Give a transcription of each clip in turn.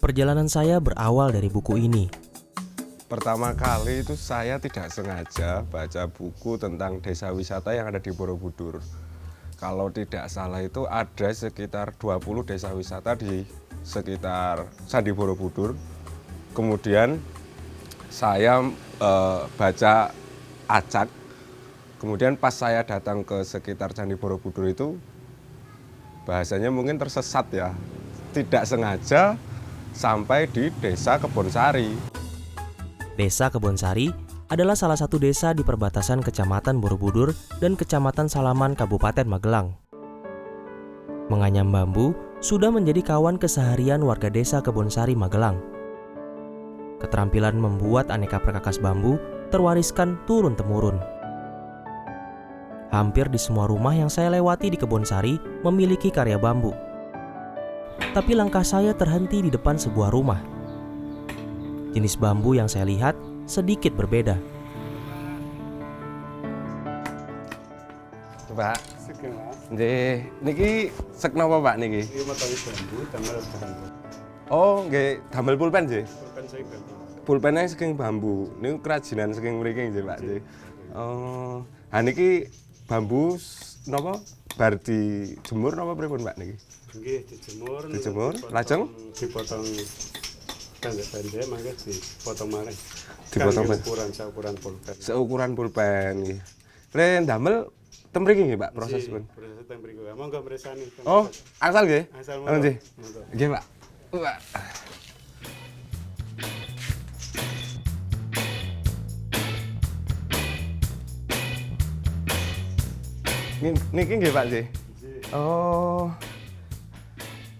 Perjalanan saya berawal dari buku ini. Pertama kali itu saya tidak sengaja baca buku tentang desa wisata yang ada di Borobudur. Kalau tidak salah itu ada sekitar 20 desa wisata di sekitar Candi Borobudur. Kemudian saya baca acak. Kemudian pas saya datang ke sekitar Candi Borobudur itu bahasanya mungkin tersesat ya. Tidak sengaja sampai di Desa Kebonsari. Desa Kebonsari adalah salah satu desa di perbatasan Kecamatan Borobudur dan Kecamatan Salaman, Kabupaten Magelang. Menganyam bambu sudah menjadi kawan keseharian warga desa Kebonsari, Magelang. Keterampilan membuat aneka perkakas bambu terwariskan turun-temurun. Hampir di semua rumah yang saya lewati di Kebonsari memiliki karya bambu. Tapi langkah saya terhenti di depan sebuah rumah. Jenis bambu yang saya lihat sedikit berbeda. Pak, niki sek napa Pak niki? Ini motoris bambu, damel bambu. Oh, nggih, damel pulpen nggih. Pulpen saya bambu. Pulpennya saking bambu. Niku kerajinan saking mriki nggih Pak nggih. Oh, ha niki bambu napa? Bar dijemur napa pripun Pak niki? Nggih, dijemur. Dijemur, lajeng dipotong pendek-pendek, mangke dipotong malih. Dipotong seukuran pulpen. Seukuran pulpen nggih. Ren damel ten mriki nggih Pak prosesipun. Proses teng mriku. Monggo mresani. Oh, asal nggih? Asal Oh, nggih. monggo. Nggih Pak. Wah. Niki nggih Pak nggih. Oh.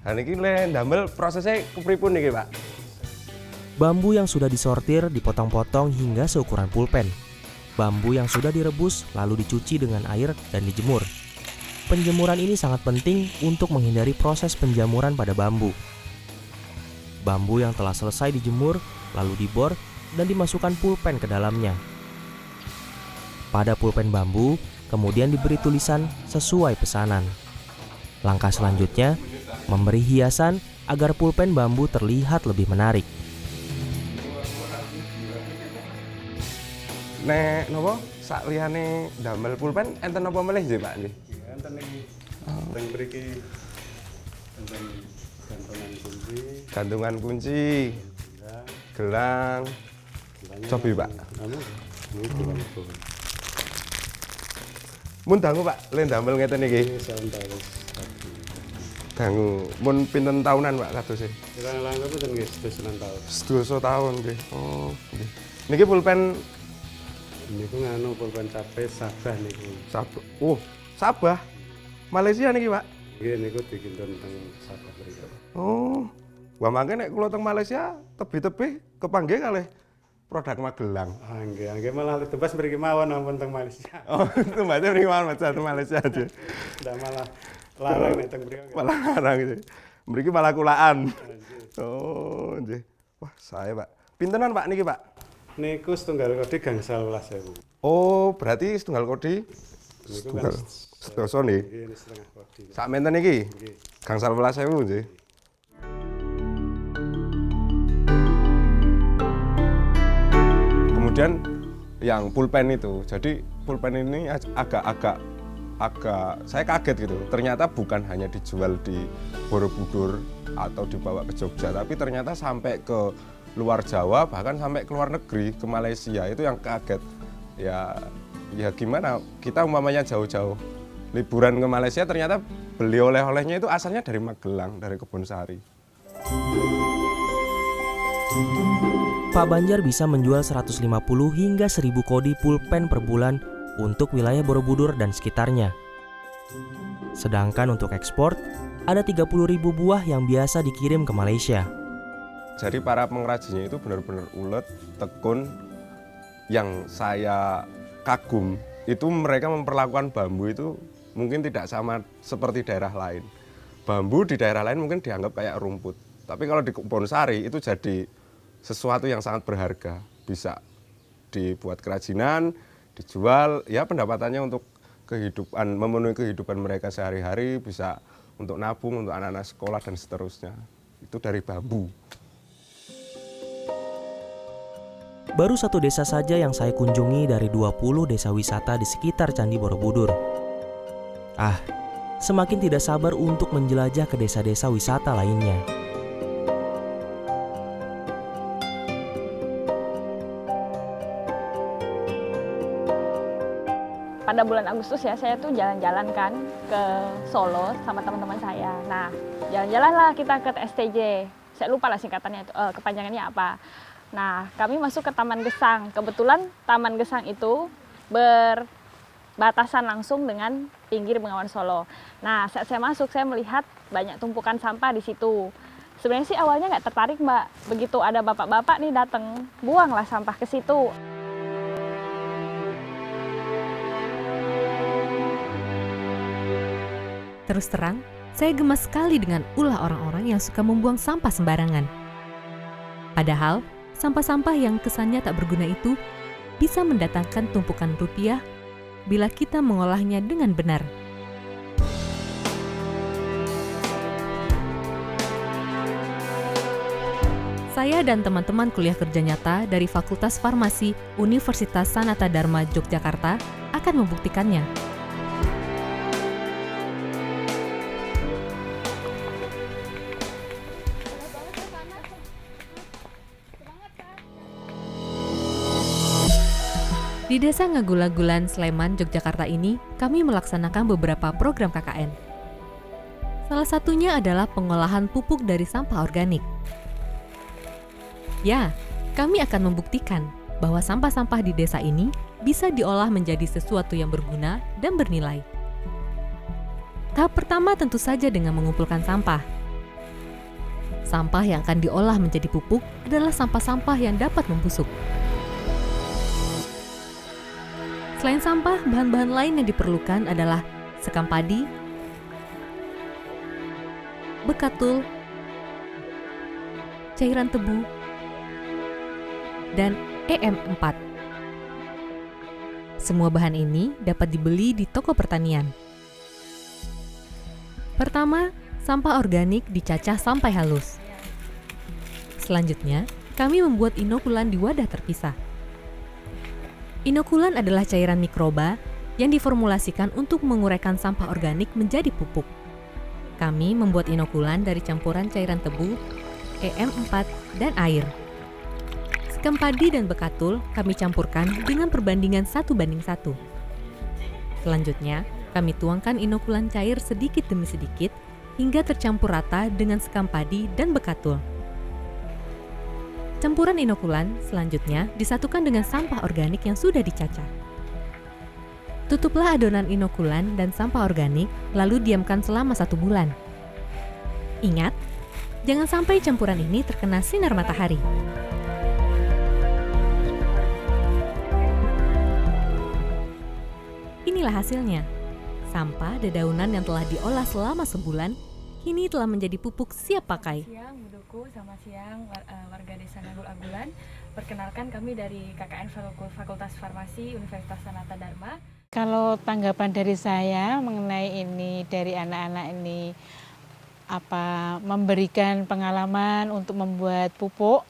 Ha niki le ndamel prosesnya kepripun niki Pak? Bambu yang sudah disortir dipotong-potong hingga seukuran pulpen. Bambu yang sudah direbus lalu dicuci dengan air dan dijemur. Penjemuran ini sangat penting untuk menghindari proses penjamuran pada bambu. Bambu yang telah selesai dijemur lalu dibor dan dimasukkan pulpen ke dalamnya. Pada pulpen bambu kemudian diberi tulisan sesuai pesanan. Langkah selanjutnya, memberi hiasan agar pulpen bambu terlihat lebih menarik. Nek napa sakliyane ndamel pulpen enten napa melih nggih Pak nggih? Enten iki. Teng mriki enten gantungan kunci. Gantungan kunci, gelang. Cobi Pak. Anu, ini gelang. Mun dangu Pak, le ndamel ngeten iki. Ini sawetawis. Dangu. Mun pinten taunan Pak kadose? Lang-lang itu nggih 9 tahun. 200 tahun nggih. Oh, nggih. Niki pulpen Niku nganu pulpen cabe Sabah niku. Sabah. Oh, Sabah. Malaysia niki, Pak. Nggih niku dikintun teng Sabah mriku. Oh. Wah, mangke nek kula teng Malaysia tebih-tebih kepanggih kalih produk Magelang. Ah nggih malah tebas mriki mawon ampun teng Malaysia. Oh, itu mbaknya mriki mawon teng Malaysia aja. Ndak malah larang nek teng mriki. Malah larang gitu. Mriki malah kulaan. Oh, nggih. Wah, saya, Pak. Pintenan, Pak niki, Pak? Niku setunggal kodi gangsal 12.000. Oh, berarti setunggal kodi Niku setunggal sedoso nih. nggih ini setengah kodi. Sak menten iki? Nggih. Gangsal 12.000 nggih. Kemudian yang pulpen itu. Jadi pulpen ini agak saya kaget gitu. Ternyata bukan hanya dijual di Borobudur atau dibawa ke Jogja, tapi ternyata sampai ke luar Jawa, bahkan sampai ke luar negeri, ke Malaysia. Itu yang kaget. Ya gimana, kita umpamanya jauh-jauh liburan ke Malaysia, ternyata beli oleh-olehnya itu asalnya dari Magelang, dari Kebonsari. Pak Banjar bisa menjual 150 hingga 1000 kodi pulpen per bulan untuk wilayah Borobudur dan sekitarnya. Sedangkan untuk ekspor, ada 30.000 buah yang biasa dikirim ke Malaysia. Jadi para pengrajinnya itu benar-benar ulet, tekun. Yang saya kagum, itu mereka memperlakukan bambu itu mungkin tidak sama seperti daerah lain. Bambu di daerah lain mungkin dianggap kayak rumput. Tapi kalau di Kebonsari itu jadi sesuatu yang sangat berharga. Bisa dibuat kerajinan, dijual, ya pendapatannya untuk kehidupan, memenuhi kehidupan mereka sehari-hari, bisa untuk nabung, untuk anak-anak sekolah dan seterusnya. Itu dari bambu. Baru satu desa saja yang saya kunjungi dari 20 desa wisata di sekitar Candi Borobudur. Semakin tidak sabar untuk menjelajah ke desa-desa wisata lainnya. Pada bulan Agustus ya, saya tuh jalan-jalan kan ke Solo sama teman-teman saya. Nah, jalan-jalanlah kita ke TSTJ. Saya lupa lah singkatannya itu, kepanjangannya apa. Nah, kami masuk ke Taman Gesang. Kebetulan Taman Gesang itu berbatasan langsung dengan pinggir Bengawan Solo. Nah, saat saya masuk, saya melihat banyak tumpukan sampah di situ. Sebenarnya sih awalnya nggak tertarik, Mbak. Begitu ada bapak-bapak nih datang, buanglah sampah ke situ. Terus terang, saya gemas sekali dengan ulah orang-orang yang suka membuang sampah sembarangan. Padahal, sampah-sampah yang kesannya tak berguna itu bisa mendatangkan tumpukan rupiah bila kita mengolahnya dengan benar. Saya dan teman-teman kuliah kerja nyata dari Fakultas Farmasi Universitas Sanata Dharma Yogyakarta akan membuktikannya. Di Desa Ngagula-Gulan, Sleman, Yogyakarta ini, kami melaksanakan beberapa program KKN. Salah satunya adalah pengolahan pupuk dari sampah organik. Ya, kami akan membuktikan bahwa sampah-sampah di desa ini bisa diolah menjadi sesuatu yang berguna dan bernilai. Tahap pertama tentu saja dengan mengumpulkan sampah. Sampah yang akan diolah menjadi pupuk adalah sampah-sampah yang dapat membusuk. Selain sampah, bahan-bahan lain yang diperlukan adalah sekam padi, bekatul, cairan tebu, dan EM4. Semua bahan ini dapat dibeli di toko pertanian. Pertama, sampah organik dicacah sampai halus. Selanjutnya, kami membuat inokulan di wadah terpisah. Inokulan adalah cairan mikroba yang diformulasikan untuk menguraikan sampah organik menjadi pupuk. Kami membuat inokulan dari campuran cairan tebu, EM4, dan air. Sekam padi dan bekatul kami campurkan dengan perbandingan 1:1. Selanjutnya, kami tuangkan inokulan cair sedikit demi sedikit hingga tercampur rata dengan sekam padi dan bekatul. Campuran inokulan selanjutnya disatukan dengan sampah organik yang sudah dicacah. Tutuplah adonan inokulan dan sampah organik, lalu diamkan selama 1 bulan. Ingat, jangan sampai campuran ini terkena sinar matahari. Inilah hasilnya. Sampah dedaunan yang telah diolah selama sebulan kini telah menjadi pupuk siap pakai. Siang, Buduku, selamat siang warga Desa Ngagul-Agulan. Perkenalkan kami dari KKN Fakultas Farmasi Universitas Sanata Dharma. Kalau tanggapan dari saya mengenai ini dari anak-anak ini memberikan pengalaman untuk membuat pupuk.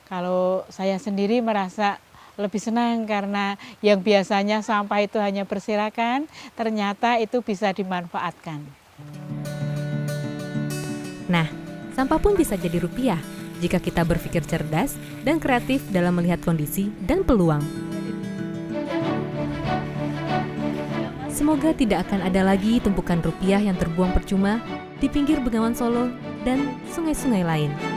Kalau saya sendiri merasa lebih senang karena yang biasanya sampah itu hanya berserakan, ternyata itu bisa dimanfaatkan. Nah, sampah pun bisa jadi rupiah jika kita berpikir cerdas dan kreatif dalam melihat kondisi dan peluang. Semoga tidak akan ada lagi tumpukan rupiah yang terbuang percuma di pinggir Bengawan Solo dan sungai-sungai lain.